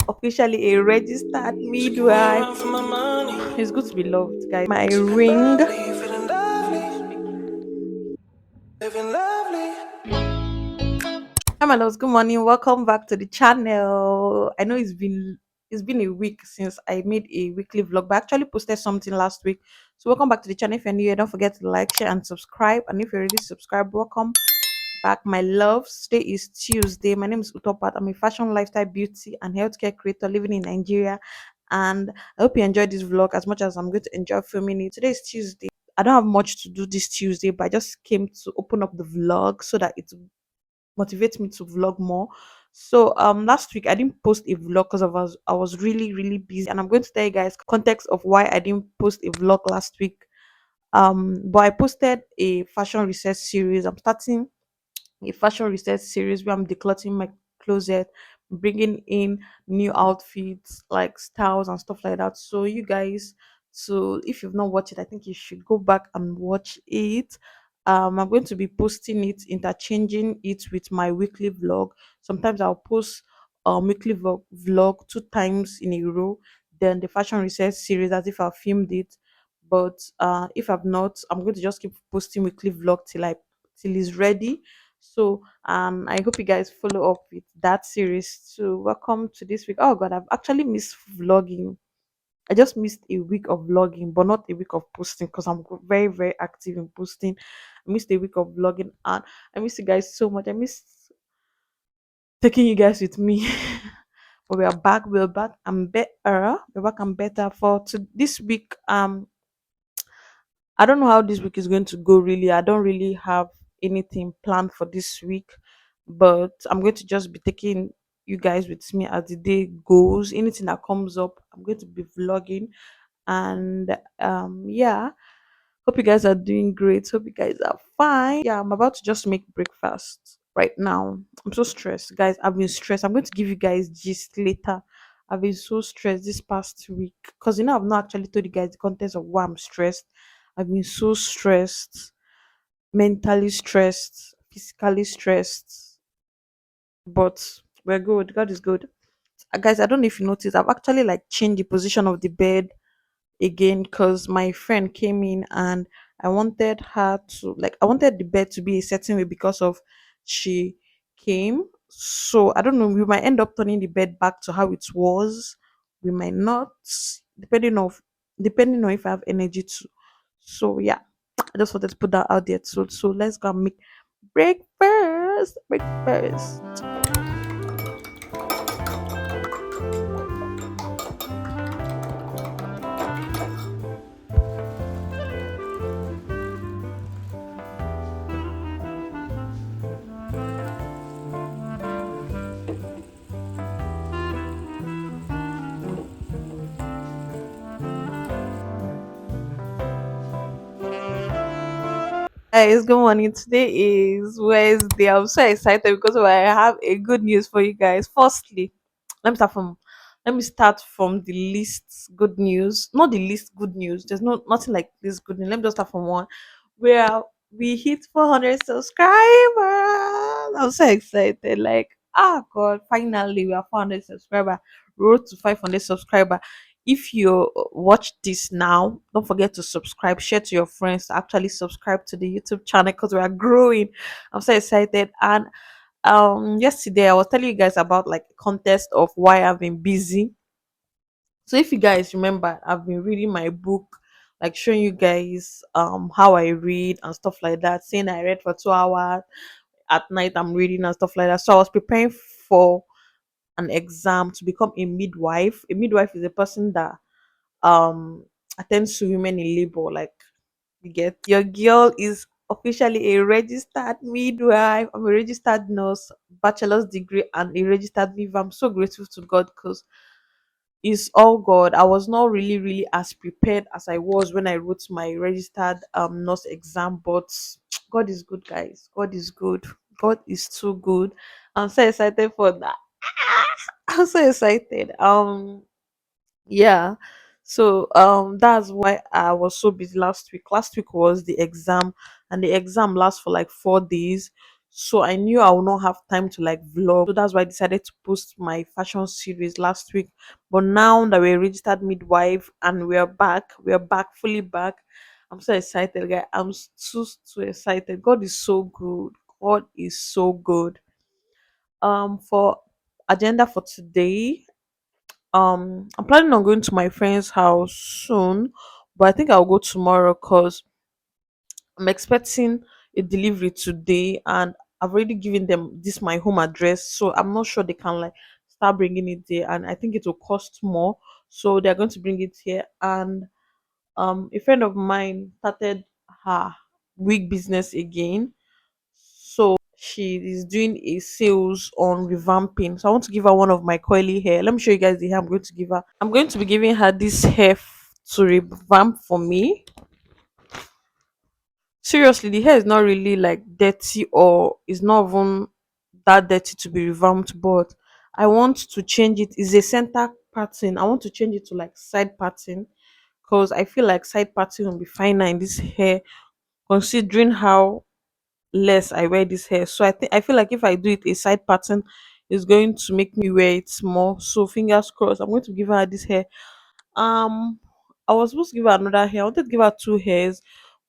officially a registered midwife. It's good to be loved, guys. My ring. Hi, my loves. Good morning. Welcome back to the channel. I know it's been a week since I made a weekly vlog, but I actually posted something last week. So welcome back to the channel. If you're new here, don't forget to like, share, and subscribe. And if you're already subscribed, welcome back, my loves. Today is Tuesday. My name is Utopat. I'm a fashion, lifestyle, beauty, and healthcare creator living in Nigeria. And I hope you enjoyed this vlog as much as I'm going to enjoy filming it. Today is Tuesday. I don't have much to do this Tuesday, but I just came to open up the vlog so that it motivates me to vlog more. So last week I didn't post a vlog because I was really busy, and I'm going to tell you guys context of why I didn't post a vlog last week. But I posted a fashion research series. I'm starting a fashion research series where I'm decluttering my closet, bringing in new outfits, like styles and stuff like that. So you guys, so if you've not watched it, I think you should go back and watch it. I'm going to be posting it, interchanging it with my weekly vlog. Sometimes I'll post weekly vlog 2 times in a row. Then the fashion research series as if I filmed it. But if I've not, I'm going to just keep posting weekly vlog till it's ready. So I hope you guys follow up with that series. So welcome to this week. Oh god, I've actually missed vlogging. I just missed a week of vlogging, but not a week of posting because I'm very active in posting. I missed a week of vlogging, and I miss you guys so much. I miss taking you guys with me. But we are back. We're back. I'm better. We're back. I'm better for to this week. I don't know how this week is going to go really. I don't really have anything planned for this week, but I'm going to just be taking you guys with me as the day goes. Anything that comes up, I'm going to be vlogging. And yeah, hope you guys are doing great. Hope you guys are fine. Yeah, I'm about to just make breakfast right now. I'm so stressed, guys. I've been stressed. I'm going to give you guys gist later. I've been so stressed this past week because I've not actually told you guys the contents of why I'm stressed. I've been so stressed, mentally stressed, physically stressed, but we're good. God is good. Guys, I don't know if you noticed, I've actually like changed the position of the bed again because my friend came in and I wanted the bed to be a certain way because of she came. So I don't know, we might end up turning the bed back to how it was. We might not, depending on if I have energy to. So yeah, I just wanted to put that out there. So let's go and make breakfast. Breakfast. Guys, good morning. Today is Wednesday. I'm so excited because I have a good news for you guys. Firstly, let me start from the least good news. Not the least good news. There's nothing like this good news. Let me just start from one where we hit 400 subscribers. I'm so excited. Like, ah, God, finally we are 400 subscriber. Road to 500 subscriber. If you watch this now, don't forget to subscribe, share to your friends to actually subscribe to the YouTube channel because we are growing. I'm so excited. And yesterday I was telling you guys about like a contest of why I've been busy. So if you guys remember, I've been reading my book, like showing you guys how I read and stuff like that, saying I read for 2 hours at night, I'm reading and stuff like that. So I was preparing for an exam to become a midwife. A midwife is a person that um attends to women in labor. Like, you get, your girl is officially a registered midwife. I'm a registered nurse, bachelor's degree, and a registered midwife. I'm so grateful to God because it's all God. I was not really as prepared as I was when I wrote my registered nurse exam, but God is good, guys. God is good. God is too good. I'm so excited for that. I'm so excited. Yeah. So that's why I was so busy last week. Last week was the exam, and the exam lasts for like 4 days. So I knew I would not have time to like vlog. So that's why I decided to post my fashion series last week. But now that we're registered midwife and we're back, fully back. I'm so excited, guy. I'm so excited. God is so good. God is so good. For agenda for today, I'm planning on going to my friend's house soon, but I think I'll go tomorrow because I'm expecting a delivery today, and I've already given them this my home address, so I'm not sure they can like start bringing it there, and I think it will cost more. So they're going to bring it here, and a friend of mine started her wig business again, so she is doing a sales on revamping. So I want to give her one of my coily hair. Let me show you guys the hair I'm going to give her. I'm going to be giving her this hair to revamp for me. Seriously, the hair is not really like dirty, or is not even that dirty to be revamped, but I want to change it. It's a center pattern. I want to change it to like side pattern, because I feel like side pattern will be finer in this hair, considering how less I wear this hair. So I feel like if I do it a side pattern, it's going to make me wear it more. So fingers crossed. I'm going to give her this hair. um I was supposed to give her another hair. I wanted to give her two hairs,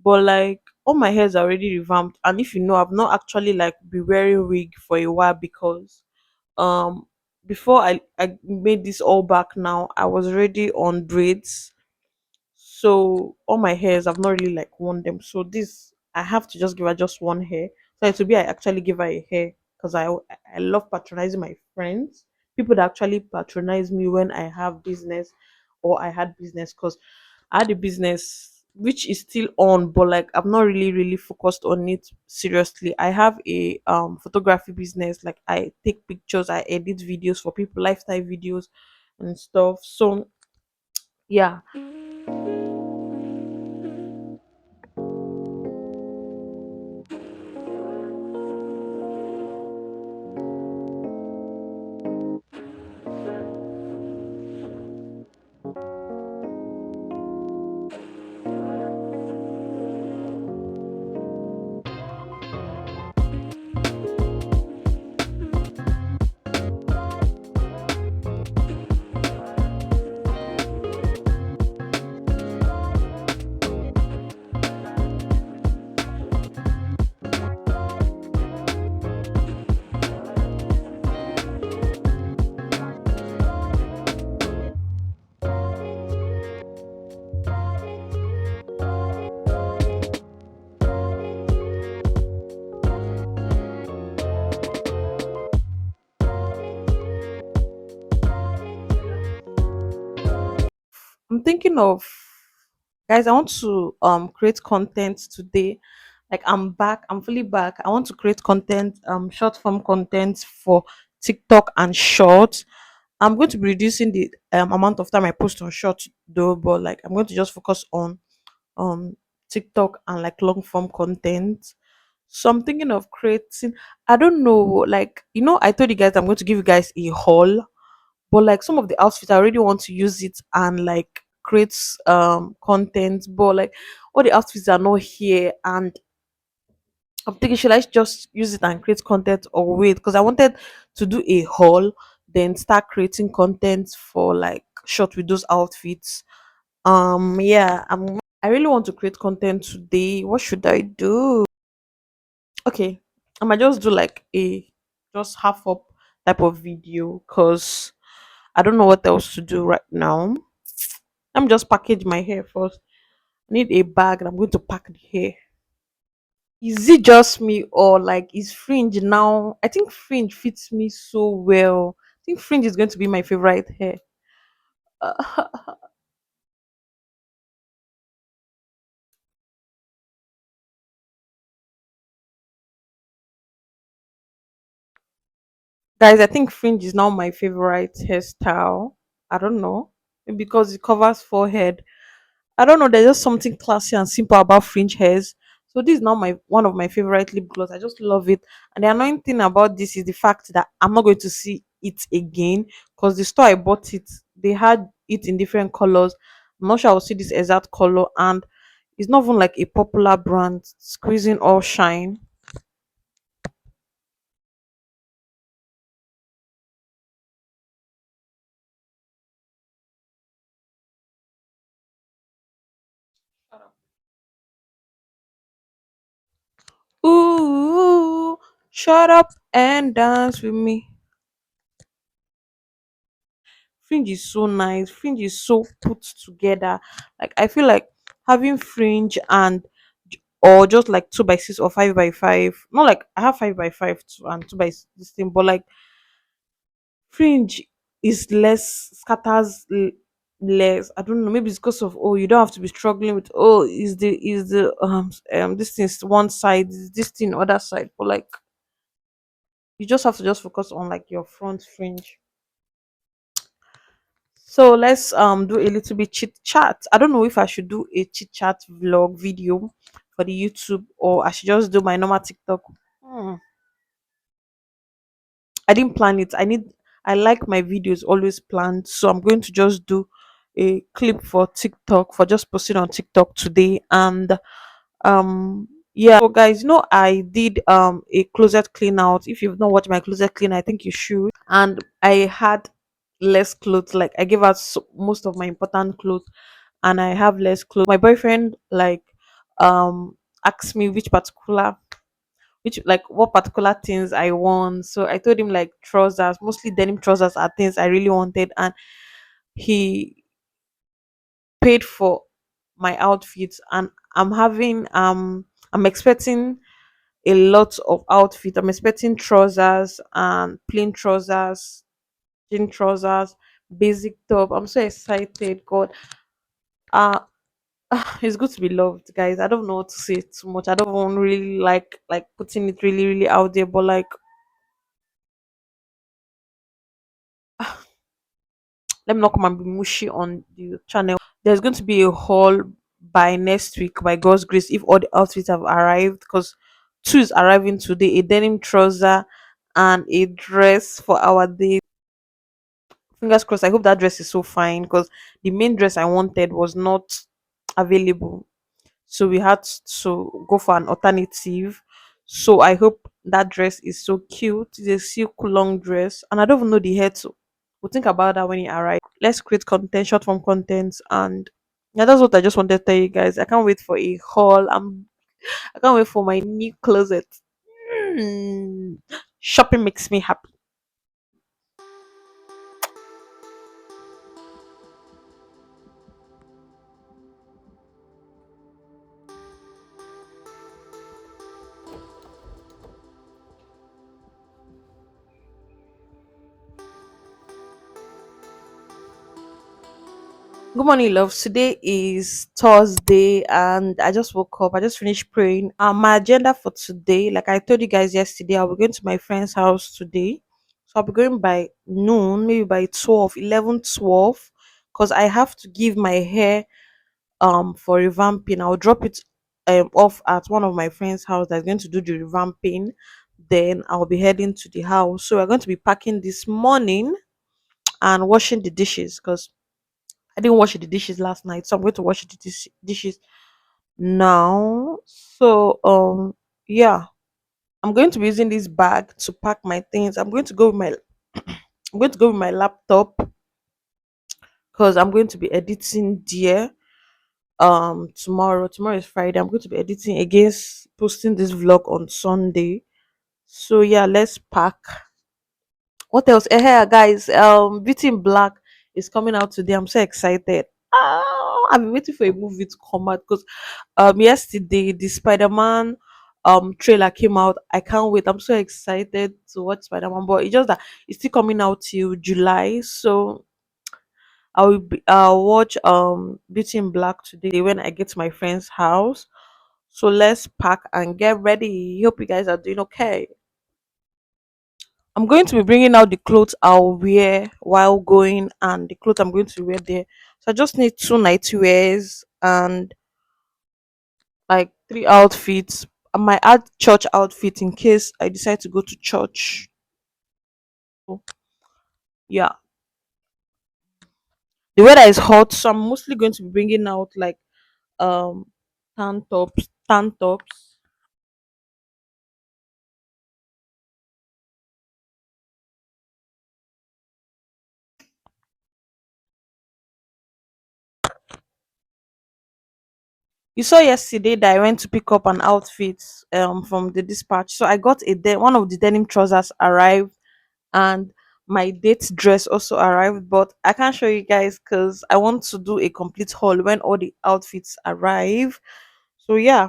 but like all my hairs are already revamped. And if you know, I've not actually like be wearing wig for a while, because um before I made this all back, now I was already on braids. So all my hairs, I've not really like worn them. So this, I have to just give her just one hair. So it will be I actually give her a hair, because I love patronizing my friends, people that actually patronize me when I have business or I had business, because I had a business which is still on, but like I'm not really focused on it seriously. I have a photography business. Like I take pictures, I edit videos for people, lifestyle videos and stuff. So yeah. I'm thinking of, guys, I want to create content today. Like I'm back, I'm fully back. I want to create content, short form content for TikTok and short. I'm going to be reducing the amount of time I post on short though, but like I'm going to just focus on um TikTok and like long form content. So I'm thinking of creating, I don't know, like I told you guys I'm going to give you guys a haul, but like some of the outfits I already want to use it and like create content, but like all the outfits are not here, and I'm thinking, should I just use it and create content, or wait, because I wanted to do a haul, then start creating content for like short with those outfits. Yeah, I really want to create content today. What should I do? Okay, I might just do like a just half up type of video, because I don't know what else to do right now. Let me just package my hair first. I need a bag and I'm going to pack the hair. Is it just me, or like is fringe now? I think fringe fits me so well. I think fringe is going to be my favorite hair. Guys, I think fringe is now my favorite hairstyle. I don't know. Maybe because it covers forehead. I don't know. There's just something classy and simple about fringe hairs. So this is now my one of my favorite lip gloss. I just love it. And the annoying thing about this is the fact that I'm not going to see it again, because the store I bought it, they had it in different colors. I'm not sure I'll see this exact color, and it's not even like a popular brand. Squeezing all shine. Ooh, shut up and dance with me. Fringe is so nice. Fringe is so put together. Like I feel like having fringe and or just like 2 by 6 or 5 by 5. Not like I have 5 by 5 and this thing, but like fringe is less scatters less. I don't know. Maybe it's because of you don't have to be struggling with this thing is one side, is this thing other side, but like you just have to just focus on like your front fringe. So let's do a little bit chit chat. I don't know if I should do a chit chat vlog video for the YouTube or I should just do my normal TikTok. Hmm. I didn't plan it. I like my videos always planned, so I'm going to just do a clip for TikTok for just posting on TikTok today. And yeah, so guys, I did a closet clean out. If you've not watched my closet clean, I think you should. And I had less clothes. Like I gave out most of my important clothes, and I have less clothes. My boyfriend asked me which like what particular things I want. So I told him like trousers, mostly denim trousers are things I really wanted, and he paid for my outfits. And I'm expecting a lot of outfit. I'm expecting trousers and plain trousers, jean trousers, basic top. I'm so excited. God, uh it's good to be loved, guys. I don't know what to say too much. I don't want really like putting it really really out there, but like let me not come and be mushy on the channel. There's going to be a haul by next week by God's grace if all the outfits have arrived, because two is arriving today, a denim trouser and a dress for our day. Fingers crossed. I hope that dress is so fine because the main dress I wanted was not available. So we had to go for an alternative. So I hope that dress is so cute. It's a silk long dress, and I don't even know the hair too. We'll think about that when it arrives. Let's create content, short form content, and yeah, that's what I just wanted to tell you guys. I can't wait for a haul. I can't wait for my new closet. Hmm. Shopping makes me happy. Good morning, loves. Today is Thursday, and I just woke up. I just finished praying. My agenda for today, like I told you guys yesterday, I'll be going to my friend's house today. So I'll be going by noon, maybe by 12, 11, 12, because I have to give my hair for revamping. I'll drop it off at one of my friend's house that's going to do the revamping. Then I'll be heading to the house. So we're going to be packing this morning and washing the dishes because I didn't wash the dishes last night, so I'm going to wash the dishes now. So yeah, I'm going to be using this bag to pack my things. I'm going to go with my laptop because I'm going to be editing there tomorrow. Tomorrow is Friday. I'm going to be editing against posting this vlog on Sunday. So yeah, let's pack. What else? Hey guys, Beauty in Black is coming out today. I'm so excited. I've been waiting for a movie to come out because yesterday the Spider-Man trailer came out. I can't wait. I'm so excited to watch Spider-Man, but it's just that it's still coming out till July. So I'll watch Beauty in Black today when I get to my friend's house. So let's pack and get ready. Hope you guys are doing okay. I'm going to be bringing out the clothes I'll wear while going and the clothes I'm going to wear there. So I just need two night wears and like three outfits. I might add church outfit in case I decide to go to church. So, yeah, the weather is hot, so I'm mostly going to be bringing out like um tan tops. You saw yesterday that I went to pick up an outfit from the dispatch. So I got one of the denim trousers arrived, and my date dress also arrived, but I can't show you guys because I want to do a complete haul when all the outfits arrive. So yeah.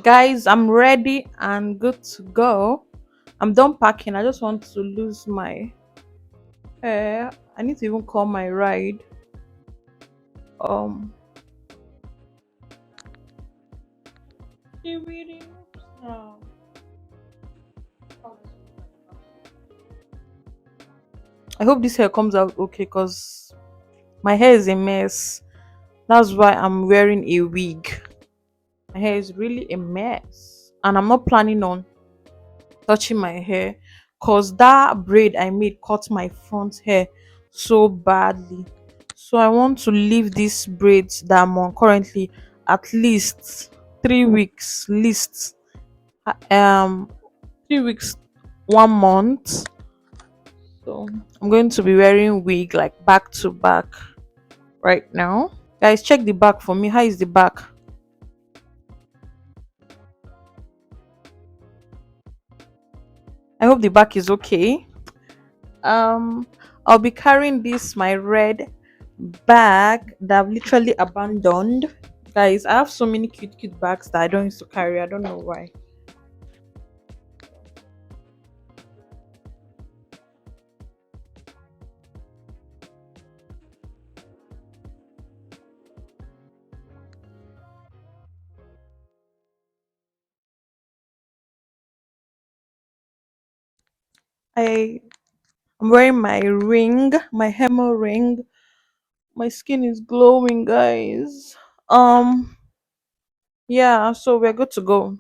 Guys, I'm ready and good to go. I'm done packing. I just want to lose my hair. I need to even call my ride. Um I hope this hair comes out okay because my hair is a mess. That's why I'm wearing a wig. My hair is really a mess. And I'm not planning on touching my hair because that braid I made cut my front hair so badly. So I want to leave these braids that I'm on currently at least 3 weeks. Least uh, um 3 weeks, 1 month. So I'm going to be wearing wig like back to back right now. Guys, check the back for me. How is the back? I hope the back is okay. Um, I'll be carrying this my red bag that I've literally abandoned. Guys, I have so many cute bags that I don't used to carry. I don't know why. I I'm wearing my ring, my hemo ring. My skin is glowing, guys. Um, yeah, so we're good to go.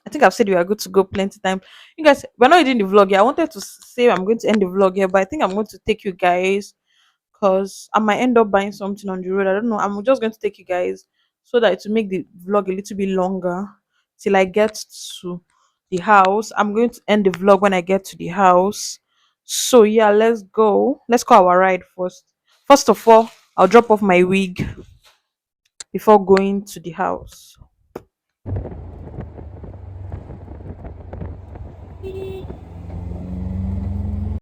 I think I've said we are good to go plenty time. You guys, we're not ending the vlog here. I wanted to say I'm going to end the vlog here, but I think I'm going to take you guys because I might end up buying something on the road. I don't know. I'm just going to take you guys so that it will make the vlog a little bit longer till I get to the house. I'm going to end the vlog when I get to the house. So yeah, let's go. Let's call our ride first. First of all, I'll drop off my wig before going to the house.